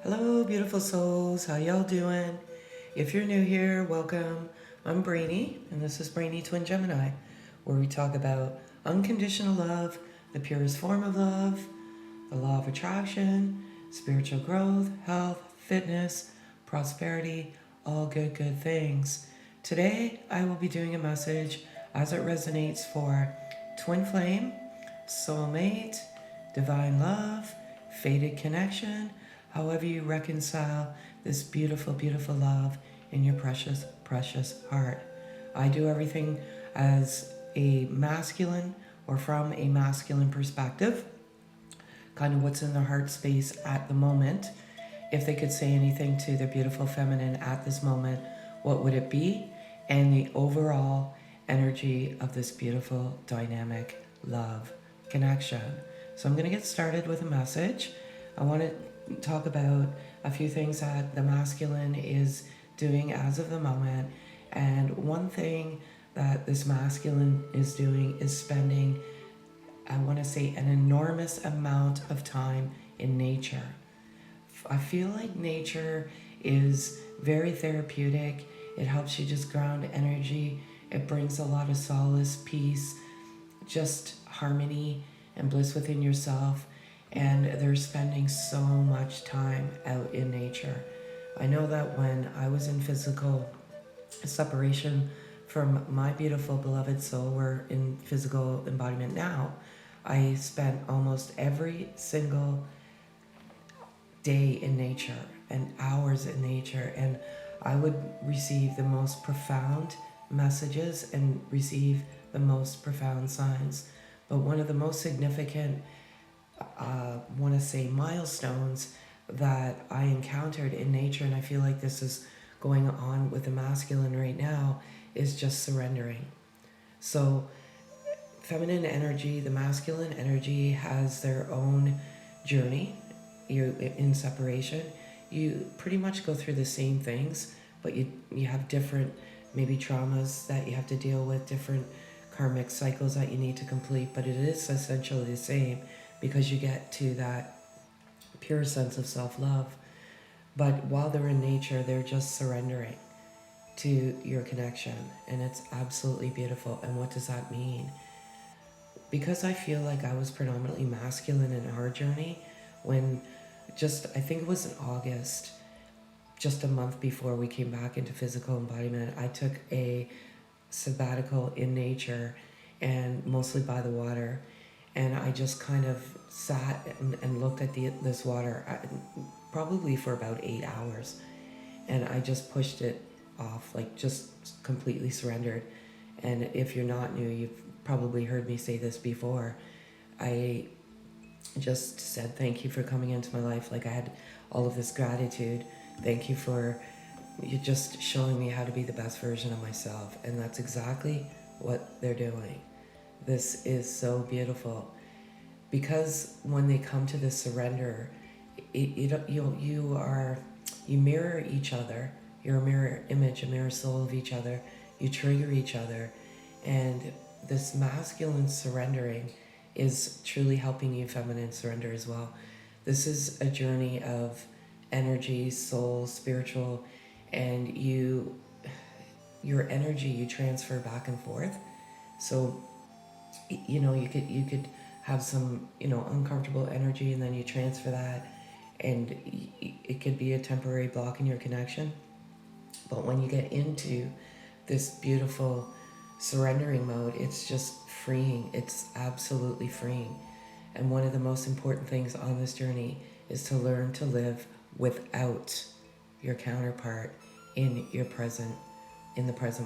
Hello, beautiful souls. How y'all doing? If you're new here, welcome. I'm Brainy, and this is Brainy Twin Gemini, where we talk about unconditional love, the purest form of love, the law of attraction, spiritual growth, health, fitness, prosperity, all good things. Today, I will be doing a message as it resonates for twin flame, soulmate, divine love, fated connection, however you reconcile this beautiful love in your precious heart. I do everything as a masculine or from a masculine perspective, kind of what's in their heart space at the moment. If they could say anything to their beautiful feminine at this moment, what would it be? And the overall energy of this beautiful dynamic love connection. So I'm going to get started with a message. I want to talk about a few things that the masculine is doing as of the moment. And one thing that this masculine is doing is spending, I want to say, an enormous amount of time in nature. I feel like nature is very therapeutic. It helps you just ground energy. It brings a lot of solace, peace, just harmony and bliss within yourself. And they're spending so much time out in nature. I know that when I was in physical separation from my beautiful beloved soul, we're in physical embodiment now, I spent almost every single day in nature and hours in nature, and I would receive the most profound messages and receive the most profound signs. But one of the most significant, want to say, milestones that I encountered in nature, and I feel like this is going on with the masculine right now, is just surrendering. So feminine energy, the masculine energy has their own journey. You in separation, you pretty much go through the same things, but you have different maybe traumas that you have to deal with, different karmic cycles that you need to complete, but it is essentially the same because you get to that pure sense of self-love. But while they're in nature, they're just surrendering to your connection, and it's absolutely beautiful. And what does that mean? Because I feel like I was predominantly masculine in our journey, when just, I think it was in August, just a month before we came back into physical embodiment, I took a sabbatical in nature and mostly by the water. And I just kind of sat and looked at this water probably for about 8 hours. And I just pushed it off, like just completely surrendered. And if you're not new, you've probably heard me say this before. I just said thank you for coming into my life. Like, I had all of this gratitude. Thank you for you just showing me how to be the best version of myself. And that's exactly what they're doing. This is so beautiful, because when they come to this surrender, you mirror each other. You're a mirror image, a mirror soul of each other. You trigger each other, and this masculine surrendering is truly helping you feminine surrender as well. This is a journey of energy, soul, spiritual, and your energy you transfer back and forth. So you could have some uncomfortable energy, and then you transfer that, and it could be a temporary block in your connection. But when you get into this beautiful surrendering mode, it's just freeing. It's absolutely freeing. And one of the most important things on this journey is to learn to live without your counterpart in the present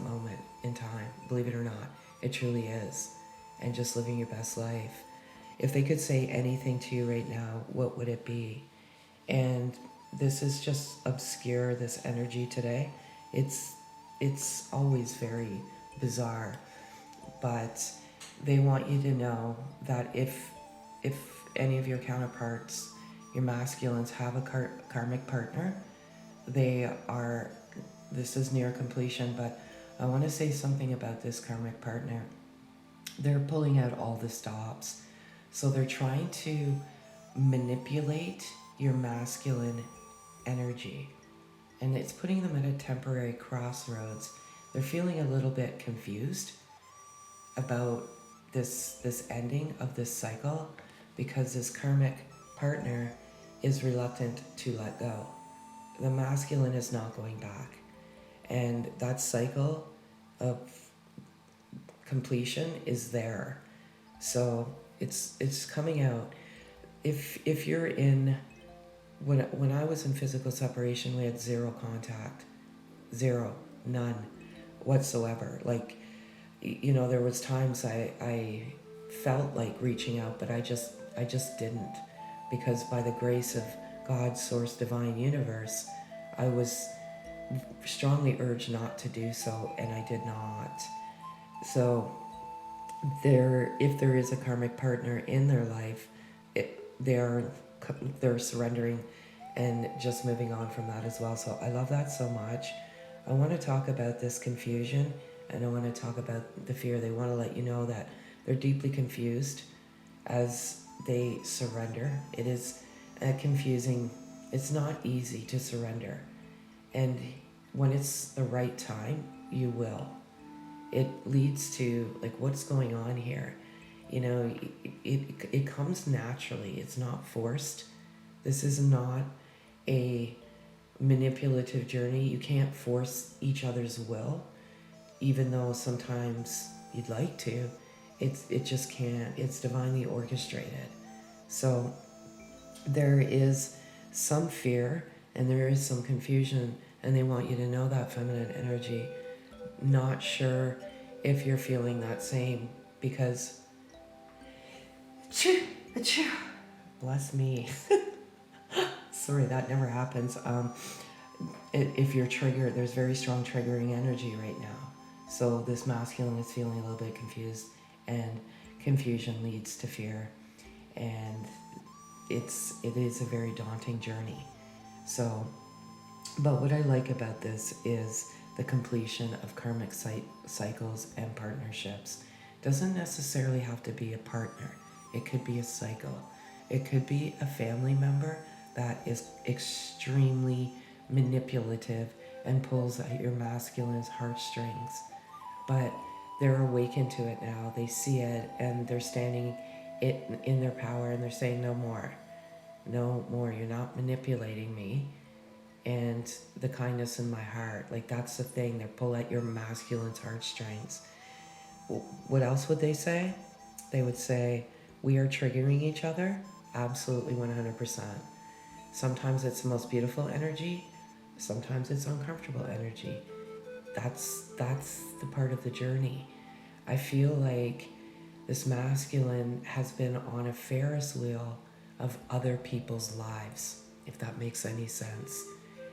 moment in time. Believe it or not, it truly is. And just living your best life. If they could say anything to you right now, what would it be? And this is just obscure, this energy today. It's always very bizarre, but they want you to know that if any of your counterparts, your masculines, have a karmic partner, this is near completion, but I want to say something about this karmic partner. They're pulling out all the stops. So they're trying to manipulate your masculine energy, and it's putting them at a temporary crossroads. They're feeling a little bit confused about this ending of this cycle because this karmic partner is reluctant to let go. The masculine is not going back, and that cycle of completion is there. So it's coming out. If you're in, when I was in physical separation, we had zero contact, zero, none whatsoever. Like, there was times I felt like reaching out, but I just didn't, because by the grace of God, source, divine, universe, I was strongly urged not to do so, and I did not. So if there is a karmic partner in their life, they're surrendering and just moving on from that as well. So I love that so much. I want to talk about this confusion, and I want to talk about the fear. They want to let you know that they're deeply confused as they surrender. It is confusing. It's not easy to surrender. And when it's the right time, you will. It leads to, like, what's going on here? It comes naturally. It's not forced. This is not a manipulative journey. You can't force each other's will, even though sometimes you'd like to. It just can't. It's divinely orchestrated. So there is some fear and there is some confusion, and they want you to know that, feminine energy. Not sure if you're feeling that same, because bless me. Sorry, that never happens. If you're triggered, there's very strong triggering energy right now. So this masculine is feeling a little bit confused, and confusion leads to fear, and it is a very daunting journey. So, but what I like about this is the completion of karmic cycles and partnerships. Doesn't necessarily have to be a partner. It could be a cycle. It could be a family member that is extremely manipulative and pulls at your masculine's heartstrings. But they're awakened to it now. They see it, and they're standing it in their power, and they're saying, no more. No more. You're not manipulating me. And the kindness in my heart, like, that's the thing. They pull at your masculine's heartstrings. What else would they say? They would say, we are triggering each other. Absolutely, 100%. Sometimes it's the most beautiful energy. Sometimes it's uncomfortable energy. That's the part of the journey. I feel like this masculine has been on a Ferris wheel of other people's lives, if that makes any sense.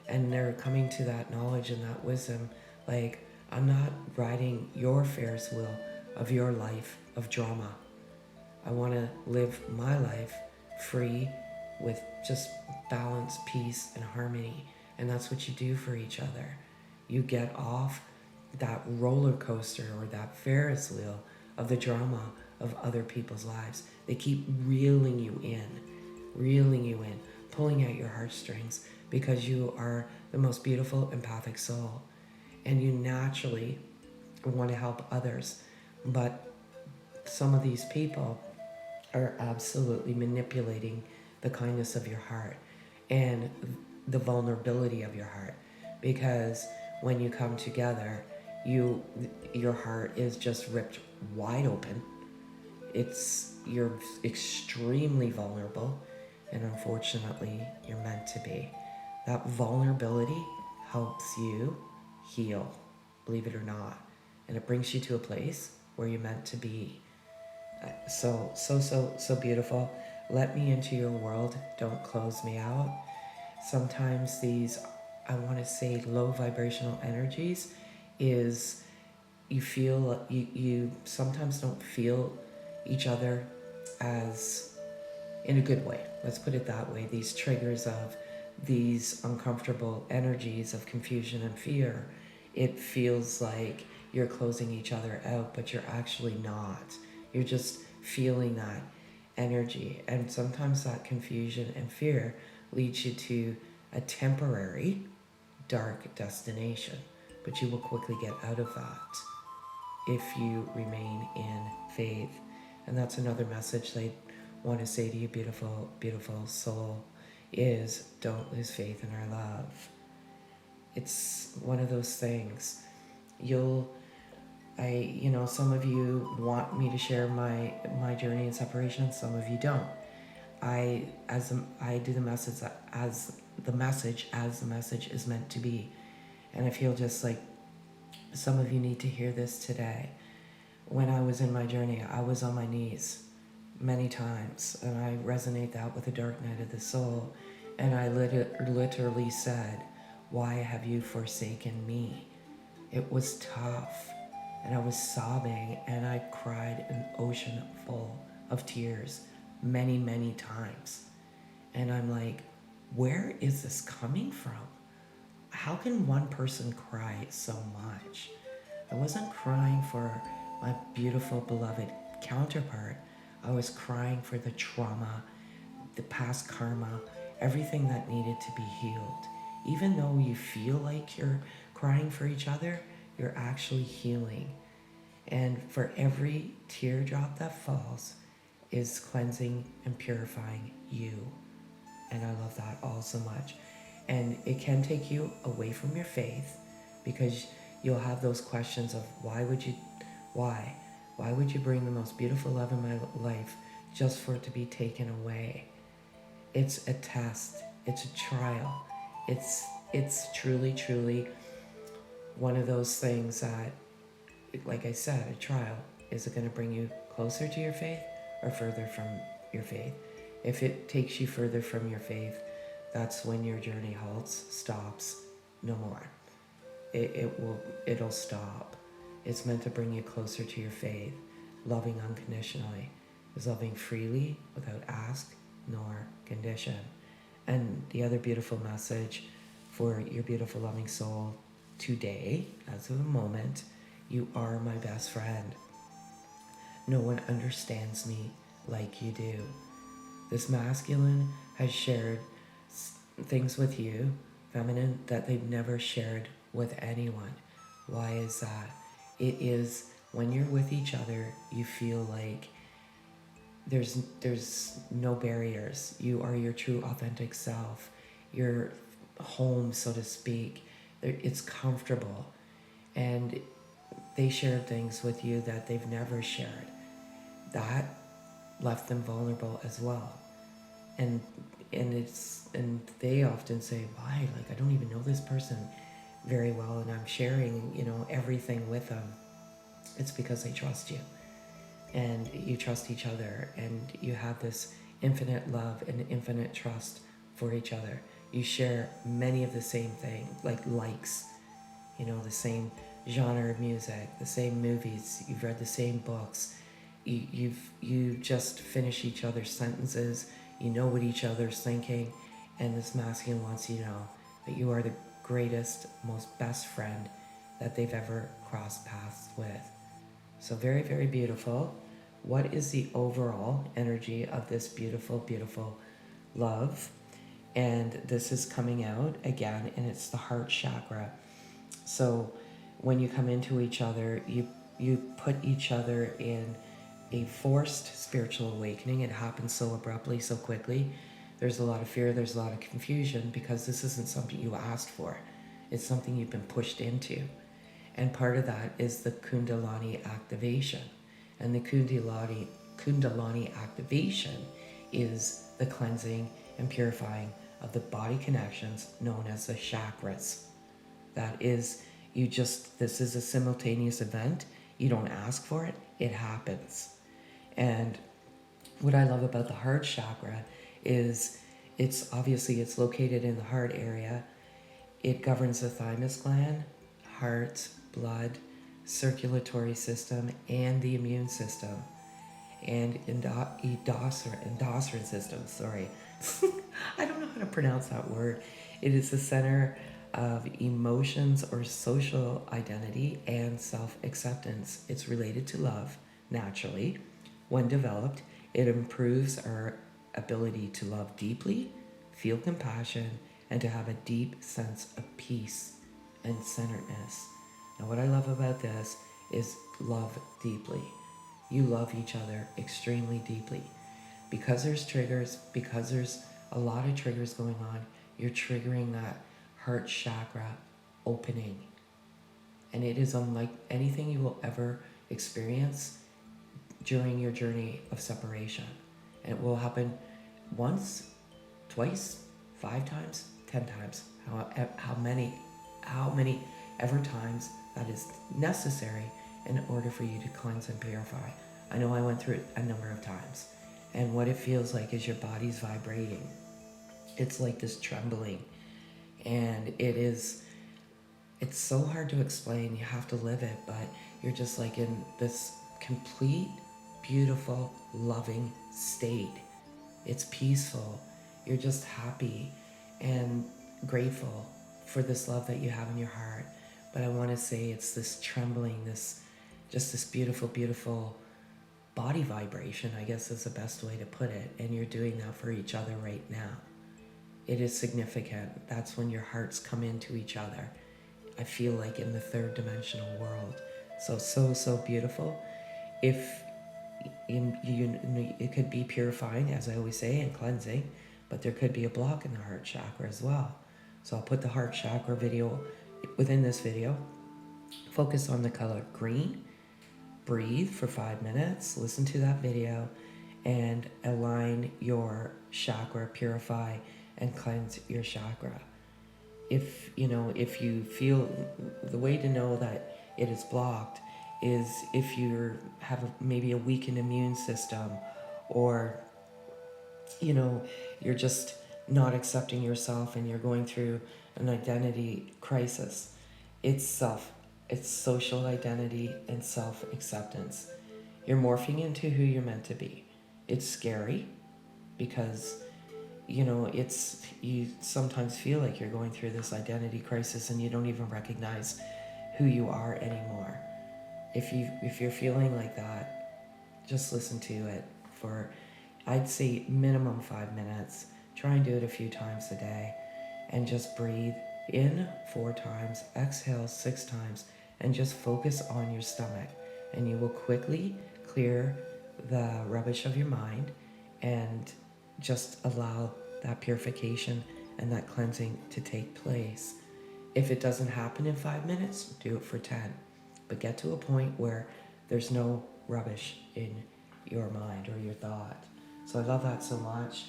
And they're coming to that knowledge and that wisdom, like, I'm not riding your Ferris wheel of your life of drama. I want to live my life free with just balance, peace, and harmony. And that's what you do for each other. You get off that roller coaster or that Ferris wheel of the drama of other people's lives. They keep reeling you in, pulling at your heartstrings, because you are the most beautiful empathic soul, and you naturally want to help others. But some of these people are absolutely manipulating the kindness of your heart and the vulnerability of your heart, because when you come together, your heart is just ripped wide open. You're extremely vulnerable, and unfortunately, you're meant to be. That vulnerability helps you heal, believe it or not, and it brings you to a place where you're meant to be. So beautiful. Let me into your world. Don't close me out. Sometimes these, I want to say, low vibrational energies is you sometimes don't feel each other as in a good way. Let's put it that way. These triggers of these uncomfortable energies of confusion and fear, it feels like you're closing each other out, but you're actually not. You're just feeling that energy. And sometimes that confusion and fear leads you to a temporary dark destination, but you will quickly get out of that if you remain in faith. And that's another message I want to say to you, beautiful, beautiful soul, is don't lose faith in our love. It's one of those things. Some of you want me to share my journey in separation, some of you don't. I do the message as the message is meant to be. And I feel just like some of you need to hear this today. When I was in my journey, I was on my knees many times, and I resonate that with the dark night of the soul. And I literally said, "Why have you forsaken me?" It was tough, and I was sobbing, and I cried an ocean full of tears many, many times. And I'm like, where is this coming from? How can one person cry so much? I wasn't crying for my beautiful, beloved counterpart. I was crying for the trauma, the past karma, everything that needed to be healed. Even though you feel like you're crying for each other, you're actually healing. And for every teardrop that falls is cleansing and purifying you. And I love that all so much. And it can take you away from your faith, because you'll have those questions of why would you bring the most beautiful love in my life just for it to be taken away? It's a test. It's a trial. It's truly one of those things that, like I said, a trial. Is it going to bring you closer to your faith or further from your faith? If it takes you further from your faith, that's when your journey halts, stops, no more. It'll stop. It's meant to bring you closer to your faith. Loving unconditionally is loving freely without ask nor condition. And the other beautiful message for your beautiful loving soul today, as of the moment, you are my best friend. No one understands me like you do. This masculine has shared things with you, feminine, that they've never shared with anyone. Why is that? It is when you're with each other, you feel like there's no barriers. You are your true authentic self. You're home, so to speak. It's comfortable. And they shared things with you that they've never shared. That left them vulnerable as well. And they often say, why? Like, I don't even know this person very well, and I'm sharing, everything with them. It's because they trust you, and you trust each other, and you have this infinite love and infinite trust for each other. You share many of the same things, like likes, the same genre of music, the same movies. You've read the same books. You just finish each other's sentences. You know what each other's thinking, and this masculine wants you to know that you are the greatest, most best friend that they've ever crossed paths with. So very, very beautiful. What is the overall energy of this beautiful, beautiful love? And this is coming out again, and it's the heart chakra. So when you come into each other, you put each other in a forced spiritual awakening. It happens so abruptly, so quickly. There's a lot of fear, there's a lot of confusion, because this isn't something you asked for. It's something you've been pushed into. And part of that is the Kundalini activation. And the Kundalini activation is the cleansing and purifying of the body connections known as the chakras. That is, this is a simultaneous event. You don't ask for it, it happens. And what I love about the heart chakra is it's located in the heart area. It governs the thymus gland, heart, blood, circulatory system, and the immune system, and endocrine system. Sorry, I don't know how to pronounce that word. It is the center of emotions or social identity and self-acceptance. It's related to love, naturally. When developed, it improves our ability to love deeply, feel compassion, and to have a deep sense of peace and centeredness. Now, what I love about this is love deeply. You love each other extremely deeply. Because there's triggers, because there's a lot of triggers going on, you're triggering that heart chakra opening. And it is unlike anything you will ever experience during your journey of separation. And it will happen once, twice, 5 times, 10 times, how many ever times that is necessary in order for you to cleanse and purify. I know I went through it a number of times, and what it feels like is your body's vibrating. It's like this trembling, and it's so hard to explain. You have to live it, but you're just like in this complete, beautiful, loving state. It's peaceful. You're just happy and grateful for this love that you have in your heart. But I want to say it's this trembling, this beautiful, beautiful body vibration, I guess is the best way to put it. And you're doing that for each other right now. It is significant. That's when your hearts come into each other. I feel like in the third dimensional world. So beautiful. If it could be purifying, as I always say, and cleansing, but there could be a block in the heart chakra as well. So I'll put the heart chakra video within this video. Focus on the color green. Breathe for 5 minutes. Listen to that video and align your chakra, purify and cleanse your chakra. If you feel, the way to know that it is blocked is if you have maybe a weakened immune system, or you're just not accepting yourself and you're going through an identity crisis. It's social identity and self-acceptance. You're morphing into who you're meant to be. It's scary because you sometimes feel like you're going through this identity crisis and you don't even recognize who you are anymore. If you're feeling like that, just listen to it for, I'd say, minimum 5 minutes. Try and do it a few times a day, and just breathe in 4 times, exhale 6 times, and just focus on your stomach, and you will quickly clear the rubbish of your mind and just allow that purification and that cleansing to take place. If it doesn't happen in 5 minutes, do it for 10. But get to a point where there's no rubbish in your mind or your thought. So I love that so much.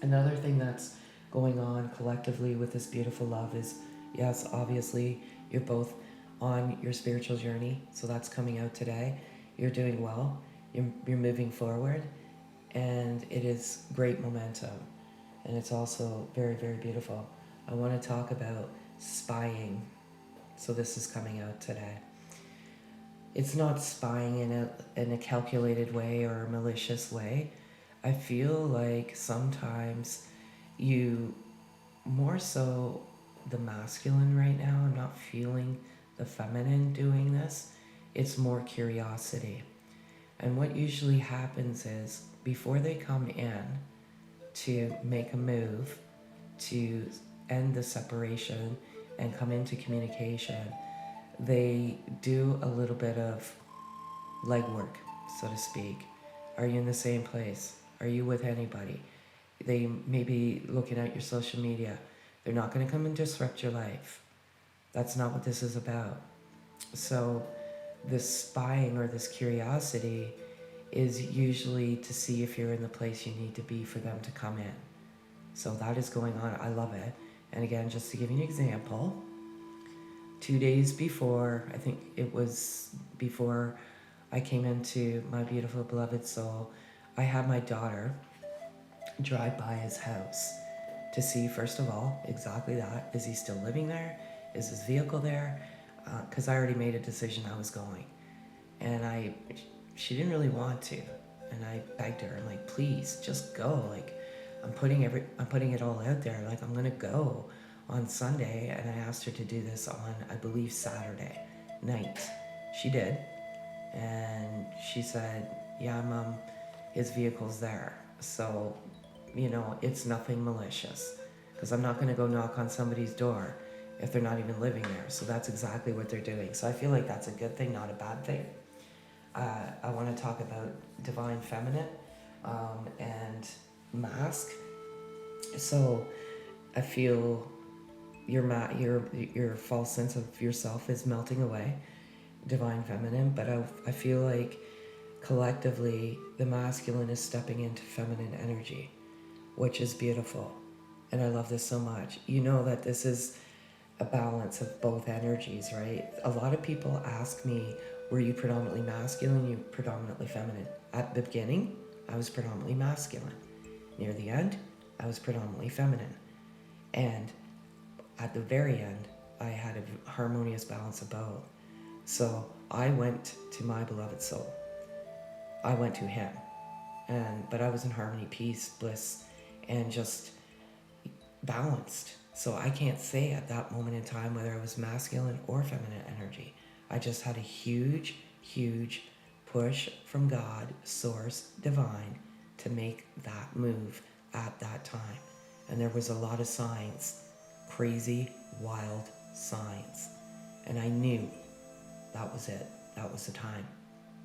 Another thing that's going on collectively with this beautiful love is, yes, obviously, you're both on your spiritual journey. So that's coming out today. You're doing well. You're moving forward. And it is great momentum. And it's also very, very beautiful. I want to talk about spying. So this is coming out today. It's not spying in a calculated way or a malicious way. I feel like sometimes you, more so the masculine right now, I'm not feeling the feminine doing this. It's more curiosity. And what usually happens is, before they come in to make a move to end the separation and come into communication, they do a little bit of legwork, so to speak. Are you in the same place? Are you with anybody? They may be looking at your social media. They're not going to come and disrupt your life. That's not what this is about. So this spying or this curiosity is usually to see if you're in the place you need to be for them to come in. So that is going on. I love it. And again, just to give you an example, 2 days before, I think it was before I came into my beautiful beloved soul, I had my daughter drive by his house to see, first of all, exactly that. Is he still living there? Is his vehicle there? Because I already made a decision I was going. And she didn't really want to. And I begged her, I'm like, please, just go. Like, I'm putting it all out there. Like, I'm gonna go on Sunday. And I asked her to do this on, I believe, Saturday night. She did. And she said, yeah, Mom, his vehicle's there. So, it's nothing malicious. because I'm not going to go knock on somebody's door if they're not even living there. So that's exactly what they're doing. So I feel like that's a good thing, not a bad thing. I want to talk about divine feminine and mask. So I feel your false sense of yourself is melting away, divine feminine. But I feel like collectively the masculine is stepping into feminine energy, which is beautiful. And I love this so much. You know that this is a balance of both energies, right? A lot of people ask me, were you predominantly masculine, you predominantly feminine? At the beginning, I was predominantly masculine. Near the end, I was predominantly feminine. And at the very end, I had a harmonious balance of both. So I went to my beloved soul. I went to him. But I was in harmony, peace, bliss, and just balanced. So I can't say at that moment in time whether I was masculine or feminine energy. I just had a huge, huge push from God, source, divine, to make that move at that time. And there was a lot of signs, crazy, wild signs. And I knew that was it. That was the time.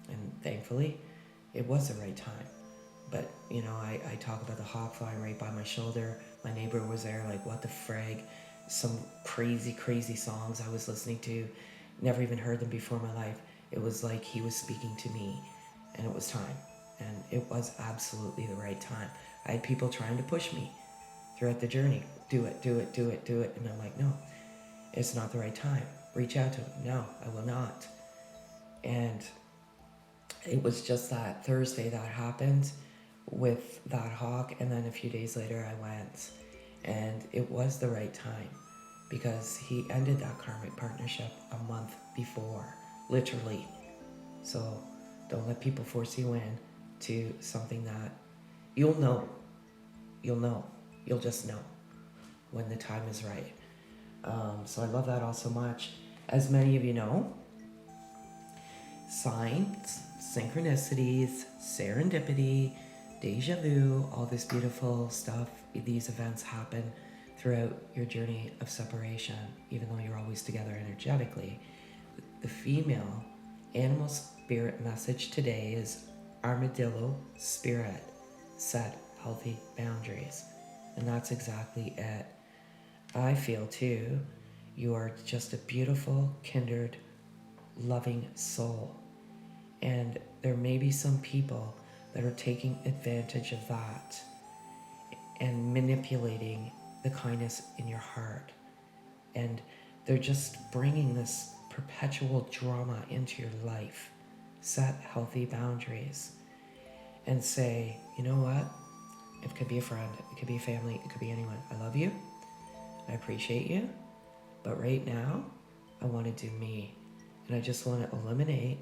And thankfully, it was the right time. But, you know, I talk about the hawk flying right by my shoulder. My neighbor was there, like, what the frig? Some crazy, crazy songs I was listening to. Never even heard them before in my life. It was like he was speaking to me, and it was time. And it was absolutely the right time. I had people trying to push me throughout the journey. Do it, do it, do it, do it. And I'm like, no, it's not the right time. Reach out to him. No, I will not. And it was just that Thursday that happened with that hawk, and then a few days later I went, and it was the right time because he ended that karmic partnership a month before, literally. So don't let people force you in to something that you'll know. You'll just know when the time is right. So I love that all so much. As many of you know, signs, synchronicities, serendipity, deja vu, all this beautiful stuff, these events happen throughout your journey of separation, even though you're always together energetically. The female animal spirit message today is armadillo spirit, set healthy boundaries. And that's exactly it. I feel too, you are just a beautiful, kindred, loving soul. And there may be some people that are taking advantage of that and manipulating the kindness in your heart. And they're just bringing this perpetual drama into your life. Set healthy boundaries and say, you know what? It could be a friend, it could be a family, it could be anyone. I love you, I appreciate you, but right now, I want to do me. And I just want to eliminate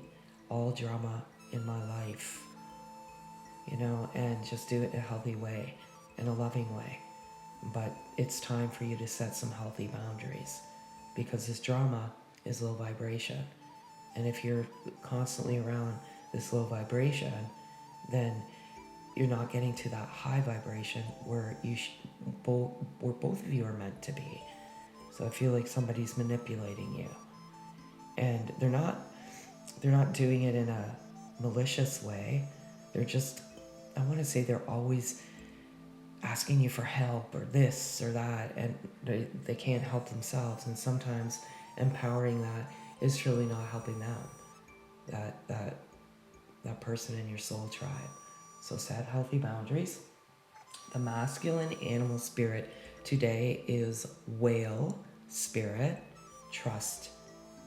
all drama in my life, you know, and just do it in a healthy way, in a loving way. But it's time for you to set some healthy boundaries because this drama is low vibration. And if you're constantly around this low vibration, then you're not getting to that high vibration where where both of you are meant to be. So I feel like somebody's manipulating you, and they're not doing it in a malicious way. They're just, I want to say, they're always asking you for help or this or that, and they can't help themselves. And sometimes empowering that is truly not helping them, that person in your soul tribe. So set healthy boundaries. The masculine animal spirit today is whale spirit. Trust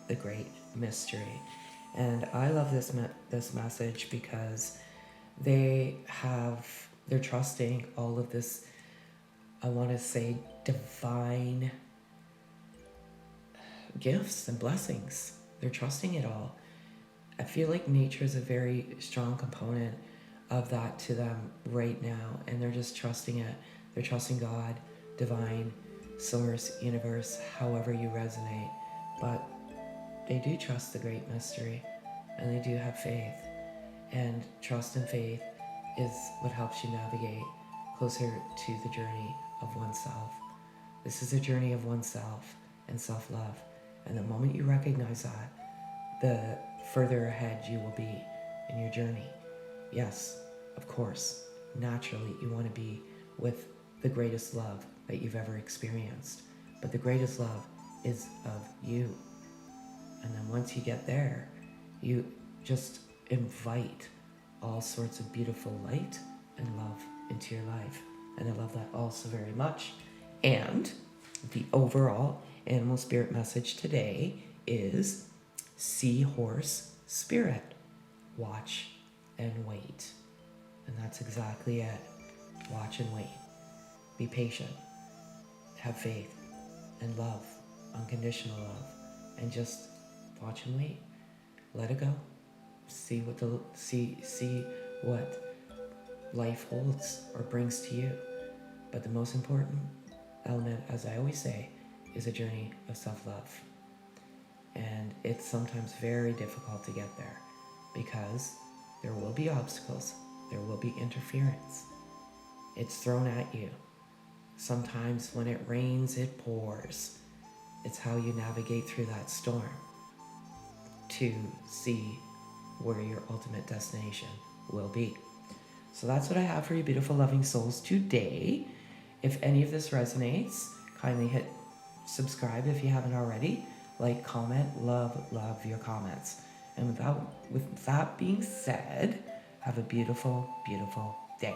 the great mystery. And I love this message because they're trusting all of this, I want to say, divine gifts and blessings. They're trusting it all. I feel like nature is a very strong component of that to them right now, and they're just trusting it. They're trusting God, divine, source, universe, however you resonate. But they do trust the great mystery, and they do have faith. And trust and faith is what helps you navigate closer to the journey of oneself. This is a journey of oneself and self-love. And the moment you recognize that, the further ahead you will be in your journey. Yes, of course, naturally you want to be with the greatest love that you've ever experienced. But the greatest love is of you. And then once you get there, you just invite all sorts of beautiful light and love into your life. And I love that also very much. And the overall animal spirit message today is seahorse spirit. Watch and wait. And that's exactly it. Watch and wait. Be patient. Have faith and love, unconditional love, and just watch and wait. Let it go. See what life holds or brings to you. But the most important element, as I always say, is a journey of self-love. And it's sometimes very difficult to get there because there will be obstacles, there will be interference. It's thrown at you. Sometimes when it rains, it pours. It's how you navigate through that storm to see where your ultimate destination will be. So that's what I have for you, beautiful loving souls, today. If any of this resonates, kindly hit subscribe if you haven't already. Like, comment, love your comments. And with that being said, have a beautiful, beautiful day.